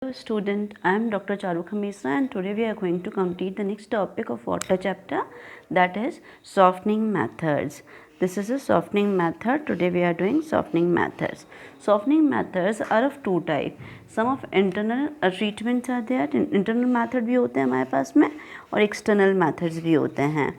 Hello student, I am Dr. Charu Khamisa and today we are going to complete the next topic of water chapter, that is softening methods. This is a softening method. Today we are doing softening methods. Softening methods are of two type. Some of internal treatments are there. Internal method भी होते हैं हमारे पास में और external methods भी होते हैं.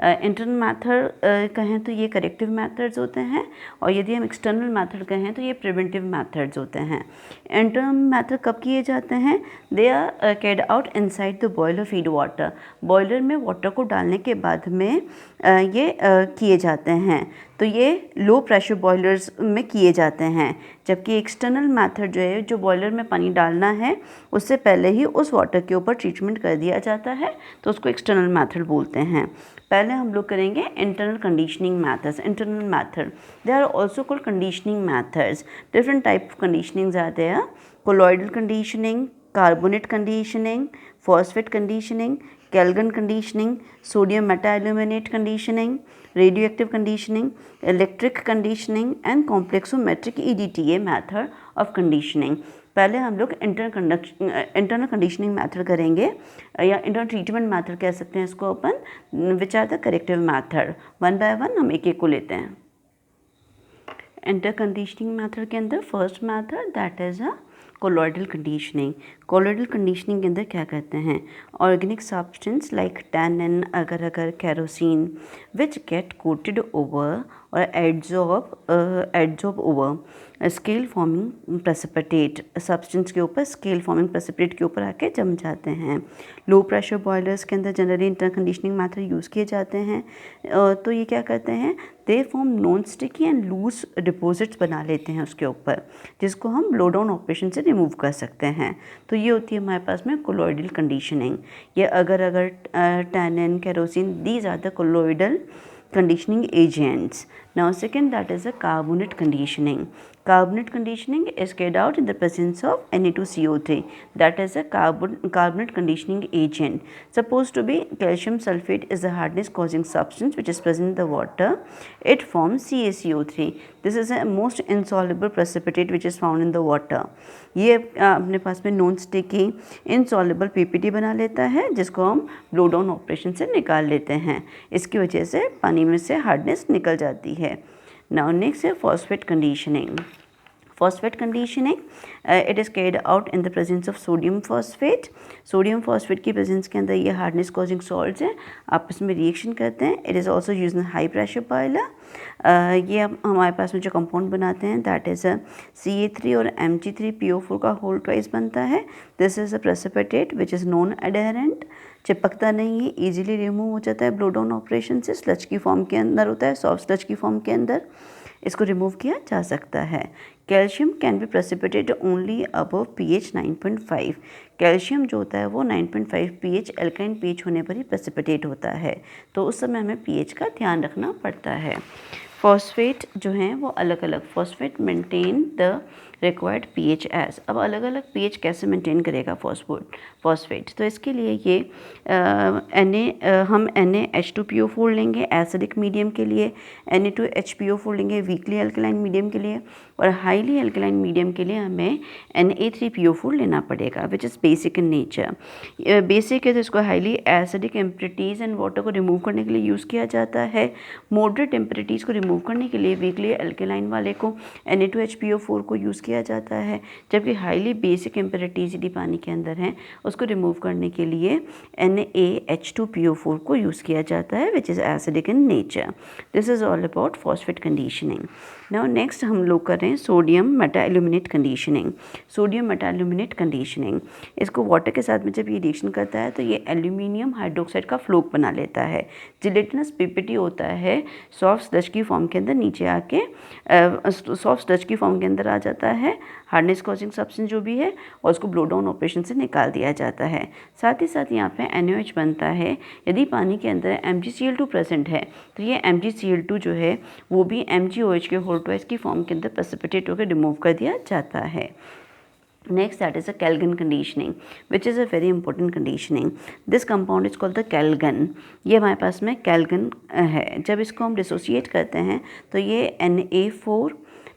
इंटरनल मैथड कहें तो ये करेक्टिव मैथड्स होते हैं और यदि हम एक्सटर्नल मैथड कहें तो ये प्रिवेंटिव मैथड्स होते हैं. इंटरनल मैथड कब किए जाते हैं? They are carried out inside the boiler feed water. Boiler में वाटर को डालने के बाद में ये किए जाते हैं. तो ये लो प्रेशर बॉयलर्स में किए जाते हैं. जबकि एक्सटर्नल मैथड जो है, जो बॉयलर में पानी डालना है उससे पहले ही उस वाटर के ऊपर ट्रीटमेंट कर दिया जाता है, तो उसको एक्सटर्नल मैथड बोलते हैं. पहले हम लोग करेंगे internal conditioning methods. Internal method they are also called conditioning methods. Different type of conditionings are there. Colloidal conditioning, carbonate conditioning, phosphate conditioning, Calgon conditioning, sodium metaaluminate conditioning, radioactive conditioning, electric conditioning and complexometric EDTA method of conditioning. पहले हम लोग internal conditioning method करेंगे या internal treatment method कह सकते हैं इसको अपन, which are the corrective method. One by one हम एक एक को लेते हैं. इंटर कंडीशनिंग मेथड के अंदर first method that is a colloidal conditioning. Colloidal conditioning के अंदर क्या करते हैं? ऑर्गेनिक सब्सटेंस लाइक टैनिन, अगर अगर kerosene which get coated over और adsorb over scale forming precipitate. Substance के ऊपर स्केल फॉर्मिंग प्रेसिपिटेट के ऊपर आके जम जाते हैं. लो प्रेशर बॉयलर्स के अंदर generally inter conditioning method use किए जाते हैं. तो ये क्या करते हैं? They form non sticky and loose deposits बना लेते हैं उसके ऊपर, जिसको हम ब्लो डाउन ऑपरेशन से रिमूव कर सकते हैं. तो ये होती है हमारे पास में कोलॉइडल कंडीशनिंग. ये अगर tannin, kerosene, these are the colloidal conditioning agents. Now second, that is a carbonate conditioning. Carbonate conditioning is carried out in the presence of Na2CO3. That is a carbonate conditioning agent. Supposed to be calcium sulfate is the hardness causing substance which is present in the water. It forms CaCO3. This is a most insoluble precipitate which is found in the water. ये अपने पास में non sticky insoluble PPT बना लेता है, जिसको हम blow down operation से निकाल लेते हैं. इसकी वजह से पानी में से हार्डनेस निकल जाती है. नाउ नेक्स्ट है phosphate conditioning. Phosphate conditioning, it is carried out in the presence of sodium phosphate. Sodium phosphate की प्रेजेंस के अंदर ये हार्डनेस कॉजिंग सॉल्ट्स हैं, आपस में रिएक्शन करते हैं. It is also use in high pressure boiler. ये हमारे पास में जो कंपाउंड बनाते हैं दैट इज़ Ca3 और Mg3PO4 का होल ट्वाइस बनता है. This is a precipitate which is non adherent. चिपकता नहीं है, ईजिली रिमूव हो जाता है ब्लो डाउन ऑपरेशन से. स्लज की फॉर्म के अंदर होता है, सॉफ्ट स्लज की फॉर्म के अंदर इसको रिमूव किया जा सकता है. Calcium can be precipitate only above pH 9.5. Calcium जो होता है वो 9.5 pH एल्काइन pH होने पर ही प्रेसिपिटेट होता है, तो उस समय हमें pH का ध्यान रखना पड़ता है. फॉस्फेट जो हैं वो अलग अलग, phosphate maintain the required pH as. अब अलग अलग pH कैसे मेंटेन करेगा फॉस्फेट? तो इसके लिए ये हम NaH2PO4 लेंगे एसिडिक मीडियम के लिए, Na2HPO4 लेंगे वीकली एल्कलाइन मीडियम के लिए, और हाईली एल्कलाइन मीडियम के लिए हमें Na3PO4 लेना पड़ेगा which is basic in nature. Basic है तो इसको highly acidic impurities and water को रिमूव करने के लिए यूज़ किया जाता है. मॉडरेट इम्प्योरिटीज़ को रिमूव करने के लिए वीकली एल्कलाइन वाले को Na2HPO4 को यूज़ किया जाता है. जबकि हाईली बेसिक इम्प्योरिटीज़ यदि पानी के अंदर हैं उसको रिमूव करने के लिए NaH2PO4 को यूज़ किया जाता है which is acidic in nature. This is all about phosphate conditioning. Now next हम लोग कर रहे हैं sodium metaaluminate conditioning. Sodium metaaluminate conditioning, इसको वाटर के साथ में जब ये रिएक्शन करता है तो ये एल्यूमिनियम हाइड्रोक्साइड का फ्लोक बना लेता है. जिलेटिनस PPT होता है सॉफ्ट स्लज की फॉर्म के अंदर, नीचे आके सॉफ्ट स्लज की फॉर्म के अंदर आ जाता है. हार्डनेस कॉजिंग सब्सटेंस जो भी है और उसको ब्लो डाउन ऑपरेशन से निकाल दिया जाता है. साथ ही साथ यहाँ पे NaOH बनता है. यदि पानी के अंदर MgCl2 प्रेजेंट है तो ये MgCl2 जो है वो भी MgOH के होल ट्वाइस की फॉर्म के अंदर प्रेसिपिटेट होकर रिमूव कर दिया जाता है. Next, that is a Calgon conditioning, which is a very important conditioning. This compound is called the Calgon. ये हमारे पास में Calgon है. जब इसको हम डिसोसिएट करते हैं तो ये Na4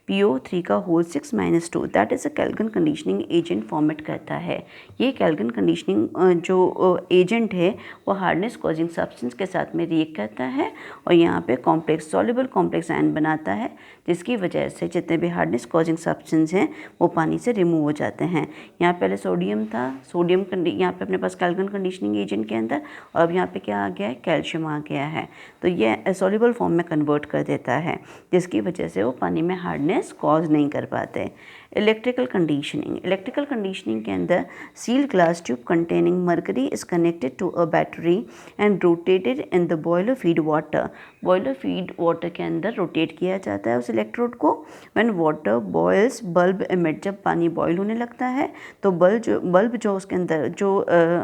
PO3 का whole 6 - 2 that is a Calgon conditioning agent format करता है। ये कैल्विन कंडीशनिंग जो एजेंट है वो हार्डनेस कॉजिंग सब्सटेंस के साथ में रिएक्ट करता है और यहाँ पे कॉम्प्लेक्स सॉल्युबल कॉम्प्लेक्स आयन बनाता है, जिसकी वजह से जितने भी हार्डनेस कॉजिंग सब्सटेंस हैं वो पानी से रिमूव हो जाते हैं। यहाँ पहले सोडियम था, सोडियम यहाँ पे अपने पास कैल्विन कंडीशनिंग एजेंट के अंदर, और अब यहाँ पे क्या आ गया है, कैल्शियम आ गया है। तो ये सॉल्युबल फॉर्म में कन्वर्ट कर देता है, जिसकी वजह से वो पानी में हार्डनेस कॉज नहीं कर पाते। इलेक्ट्रिकल कंडीशनिंग के अंदर sealed glass tube containing mercury is connected to a battery and rotated in the boiler feed water. Boiler feed water के अंदर रोटेट किया जाता है उस इलेक्ट्रोड को। When water boils bulb emit, जब पानी बॉयल होने लगता है तो बल्ब जो उसके अंदर जो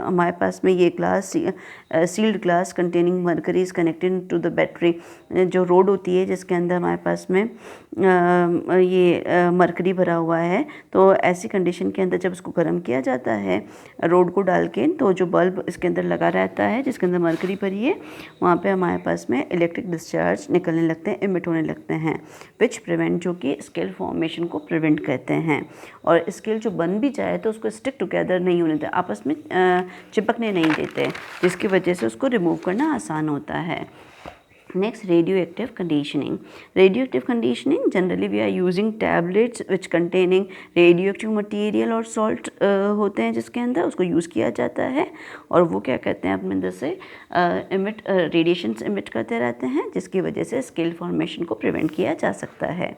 हमारे पास में ये glass sealed glass containing mercury is connected to the battery, जो रोड होती है जिसके अंदर हमारे पास में ये मरकरी भरा हुआ है, तो ऐसी कंडीशन के अंदर जब इसको गर्म किया जाता है रोड को डाल के, तो जो बल्ब इसके अंदर लगा रहता है जिसके अंदर मरकरी भरी है, वहाँ पे हमारे पास में इलेक्ट्रिक डिस्चार्ज निकलने लगते हैं, इमिट होने लगते हैं, विच प्रिवेंट, जो कि स्केल फॉर्मेशन को प्रिवेंट करते हैं। और स्केल जो बन भी जाए तो उसको स्टिक टुगेदर नहीं होने देते, आपस में चिपकने नहीं देते, जिसकी वजह से उसको रिमूव करना आसान होता है। Next, radioactive conditioning. Radioactive conditioning, generally we are using tablets which containing radioactive material और salt होते हैं जिसके अंदर, उसको यूज़ किया जाता है और वो क्या कहते हैं अपने अंदर से रेडिएशंस इमिट करते रहते हैं, जिसकी वजह से स्केल फॉर्मेशन को प्रिवेंट किया जा सकता है।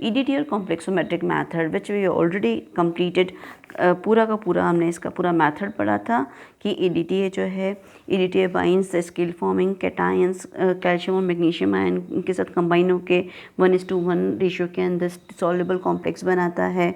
EDT और complexometric method which we already completed, पूरा का पूरा हमने इसका पूरा मेथड पढ़ा था कि EDTA जो है, EDTA binds the scale forming cations calcium और मैग्नीशियम आयन के साथ कंबाइन होके 1:1 रेशियो के अंदर सॉल्युबल कॉम्प्लेक्स बनाता है,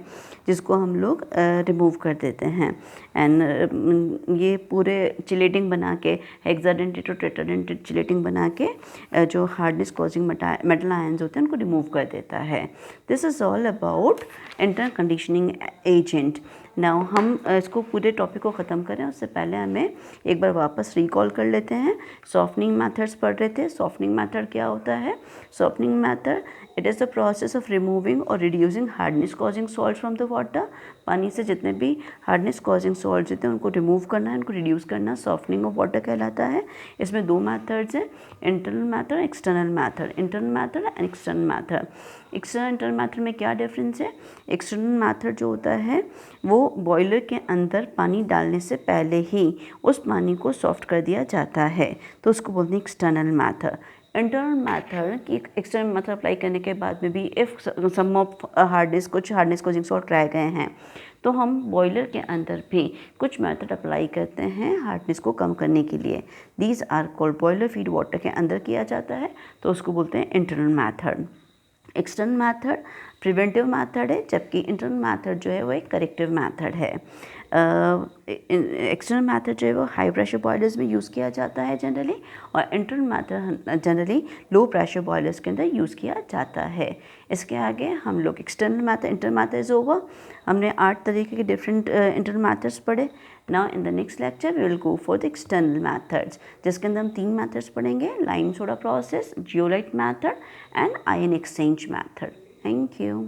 जिसको हम लोग रिमूव कर देते हैं। एंड ये पूरे चिलेटिंग बना के हेक्साडेंटेट और टेट्राडेंटेट चिलेटिंग बना के जो हार्डनेस कॉजिंग मेटल आयंस होते हैं उनको रिमूव कर देता है। This is all about internal conditioning agent. Now हम इसको पूरे टॉपिक को ख़त्म करें उससे पहले हमें एक बार वापस रिकॉल कर लेते हैं। सॉफ्टनिंग मेथड्स पढ़ रहे थे। सॉफ्टनिंग मेथड क्या होता है? Softening method, it is the process of removing और reducing hardness causing salt from the water. पानी से जितने भी हार्डनेस कॉजिंग सॉल्ट होते हैं उनको रिमूव करना है, उनको रिड्यूस करना सॉफ्टनिंग ऑफ वाटर कहलाता है। इसमें दो मेथड्स हैं, internal method, external method. Internal method and external method. External internal method में क्या डिफरेंस है? एक्सटर्नल मेथड जो होता है वो बॉयलर के अंदर पानी डालने से पहले ही उस पानी को सॉफ्ट कर दिया जाता है, तो उसको बोलते हैं एक्सटर्नल मेथड। इंटरनल मेथड की एक्सटर्नल मेथड अप्लाई करने के बाद में भी इफ़ सम ऑफ कुछ हार्डनेस कॉजिंग सॉल्ट रह गए हैं तो हम बॉयलर के अंदर भी कुछ मेथड अप्लाई करते हैं हार्डनेस को कम करने के लिए। These are called, boiler feed water के अंदर किया जाता है तो उसको बोलते हैं internal method. External method preventive method है, जबकि इंटरनल मेथड जो है वो एक करेक्टिव मेथड है। एक्सटर्नल मेथड जो है वो हाई प्रेशर बॉयलर्स में यूज़ किया जाता है जनरली, और internal method generally low pressure boilers के अंदर यूज़ किया जाता है। इसके आगे हम लोग external method, internal method is over. हमने 8 तरीके के डिफरेंट इंटरनल मेथड्स पढ़े। Now in the next lecture we will go for the external methods, जिसके अंदर हम 3 मेथड्स पढ़ेंगे, lime soda process, zeolite method and ion exchange method. Thank you.